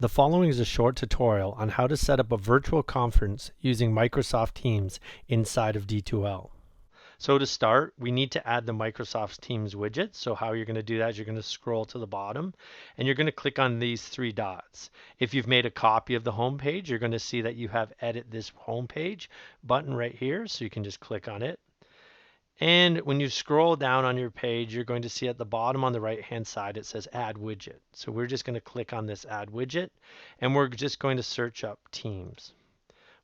The following is a short tutorial on how to set up a virtual conference using Microsoft Teams inside of D2L. So to start, we need to add the Microsoft Teams widget. So how you're going to do that is you're going to scroll to the bottom and you're going to click on these three dots. If you've made a copy of the home page, you're going to see that you have Edit This Home Page button right here. So you can just click on it. And when you scroll down on your page, you're going to see at the bottom on the right hand side, it says Add Widget. So we're just going to click on this Add Widget and we're just going to search up Teams.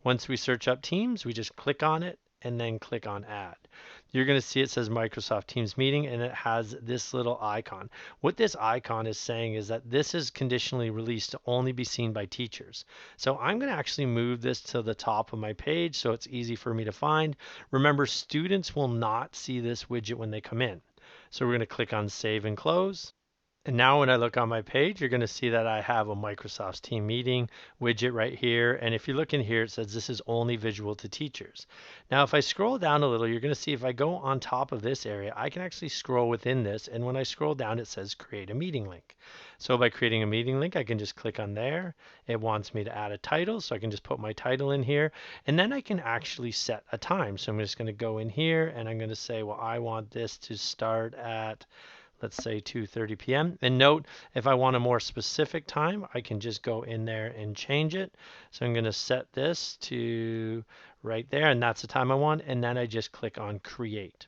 Once we search up Teams, we just click on it and then click on Add. You're going to see it says Microsoft Teams Meeting and it has this little icon. What this icon is saying is that this is conditionally released to only be seen by teachers. So I'm going to actually move this to the top of my page so it's easy for me to find. Remember, students will not see this widget when they come in. So we're going to click on Save and Close. And now when I look on my page, you're going to see that I have a Microsoft Team Meeting widget right here. And if you look in here, it says this is only visual to teachers. Now, if I scroll down a little, you're going to see if I go on top of this area, I can actually scroll within this. And when I scroll down, it says create a meeting link. So by creating a meeting link, I can just click on there. It wants me to add a title, so I can just put my title in here. And then I can actually set a time. So I'm just going to go in here and I'm going to say, well, I want this to start at, let's say 2:30 p.m. And note, if I want a more specific time, I can just go in there and change it. So I'm going to set this to right there, and that's the time I want. And then I just click on Create.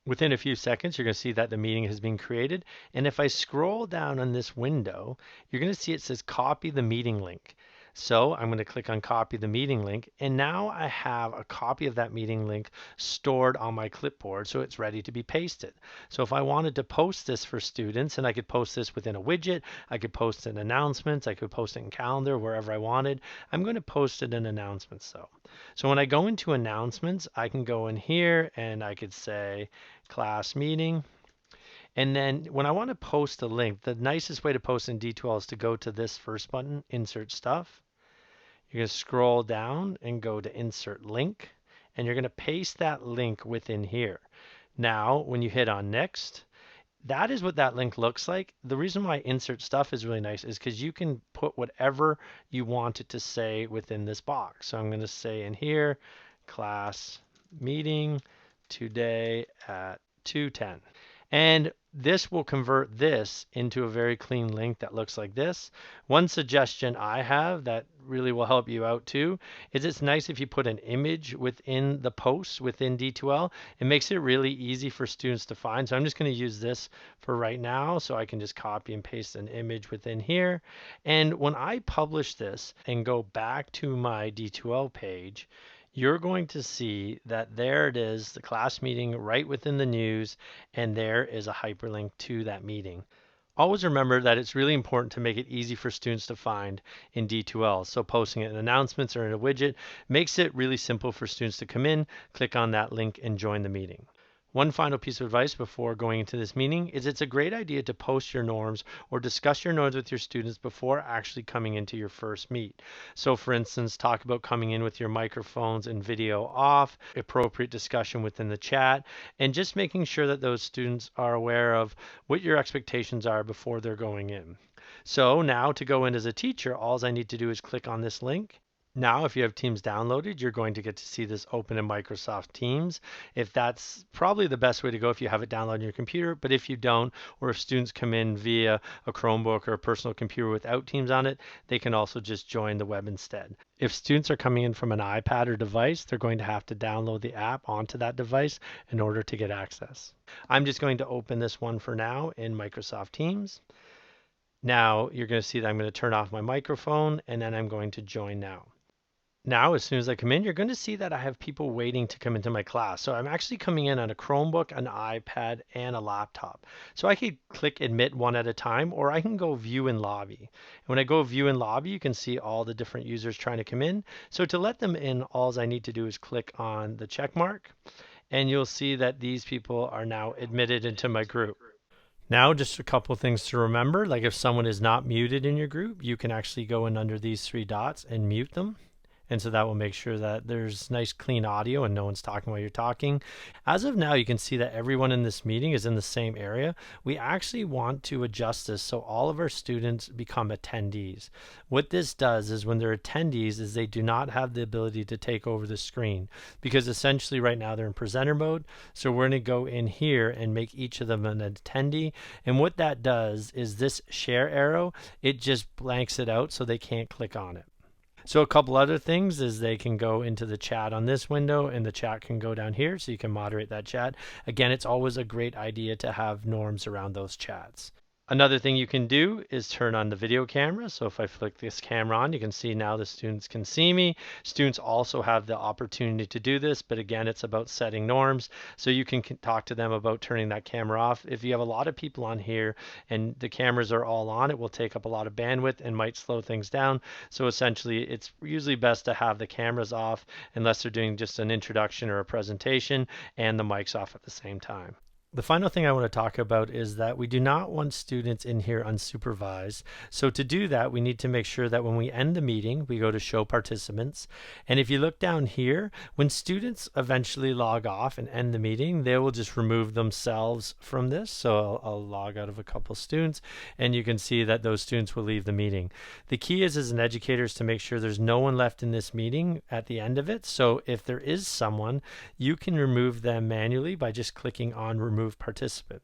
Within a few seconds, you're going to see that the meeting has been created. And if I scroll down on this window, you're going to see it says Copy the Meeting Link. So I'm going to click on Copy the Meeting Link, and now I have a copy of that meeting link stored on my clipboard, so it's ready to be pasted. So if I wanted to post this for students, and I could post this within a widget, I could post it in announcements, I could post it in calendar, wherever I wanted. I'm going to post it in announcements though. So when I go into announcements, I can go in here and I could say class meeting. And then when I want to post a link, the nicest way to post in D2L is to go to this first button, Insert Stuff. You're going to scroll down and go to Insert Link, and you're going to paste that link within here. Now, when you hit on Next, that is what that link looks like. The reason why Insert Stuff is really nice is because you can put whatever you want it to say within this box. So I'm going to say in here, class meeting today at 2:10. And this will convert this into a very clean link that looks like this. One suggestion I have that really will help you out too is it's nice if you put an image within the post within D2L. It makes it really easy for students to find. So I'm just going to use this for right now. So I can just copy and paste an image within here. And when I publish this and go back to my D2L page, you're going to see that there it is, the class meeting right within the news, and there is a hyperlink to that meeting. Always remember that it's really important to make it easy for students to find in D2L. So posting it in announcements or in a widget makes it really simple for students to come in, click on that link, and join the meeting. One final piece of advice before going into this meeting is it's a great idea to post your norms or discuss your norms with your students before actually coming into your first meet. So for instance, talk about coming in with your microphones and video off, appropriate discussion within the chat, and just making sure that those students are aware of what your expectations are before they're going in. So now to go in as a teacher, all I need to do is click on this link. Now, if you have Teams downloaded, you're going to get to see this open in Microsoft Teams. If that's probably the best way to go if you have it downloaded on your computer, but if you don't, or if students come in via a Chromebook or a personal computer without Teams on it, they can also just join the web instead. If students are coming in from an iPad or device, they're going to have to download the app onto that device in order to get access. I'm just going to open this one for now in Microsoft Teams. Now, you're going to see that I'm going to turn off my microphone, and then I'm going to join now. Now, as soon as I come in, you're going to see that I have people waiting to come into my class. So I'm actually coming in on a Chromebook, an iPad, and a laptop. So I could click admit one at a time, or I can go view in lobby. And when I go view in lobby, you can see all the different users trying to come in. So to let them in, all I need to do is click on the check mark, and you'll see that these people are now admitted into my group. Now, just a couple things to remember, like if someone is not muted in your group, you can actually go in under these three dots and mute them. And so that will make sure that there's nice clean audio and no one's talking while you're talking. As of now, you can see that everyone in this meeting is in the same area. We actually want to adjust this so all of our students become attendees. What this does is when they're attendees is they do not have the ability to take over the screen, because essentially right now they're in presenter mode. So we're going to go in here and make each of them an attendee. And what that does is this share arrow, it just blanks it out so they can't click on it. So a couple other things is they can go into the chat on this window, and the chat can go down here, so you can moderate that chat. Again, it's always a great idea to have norms around those chats. Another thing you can do is turn on the video camera. So if I flick this camera on, you can see now the students can see me. Students also have the opportunity to do this, but again, it's about setting norms. So you can talk to them about turning that camera off. If you have a lot of people on here and the cameras are all on, it will take up a lot of bandwidth and might slow things down. So essentially, it's usually best to have the cameras off unless they're doing just an introduction or a presentation, and the mics off at the same time. The final thing I want to talk about is that we do not want students in here unsupervised. So to do that, we need to make sure that when we end the meeting, we go to show participants. And if you look down here, when students eventually log off and end the meeting, they will just remove themselves from this. So I'll log out of a couple students, and you can see that those students will leave the meeting. The key is, as an educator, is to make sure there's no one left in this meeting at the end of it. So if there is someone, you can remove them manually by just clicking on remove participant.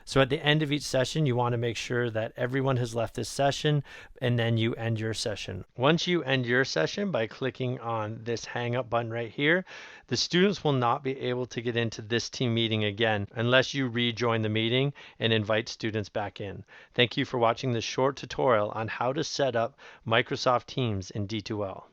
So at the end of each session, you want to make sure that everyone has left this session, and then you end your session. Once you end your session by clicking on this hang up button right here, the students will not be able to get into this team meeting again unless you rejoin the meeting and invite students back in. Thank you for watching this short tutorial on how to set up Microsoft Teams in D2L.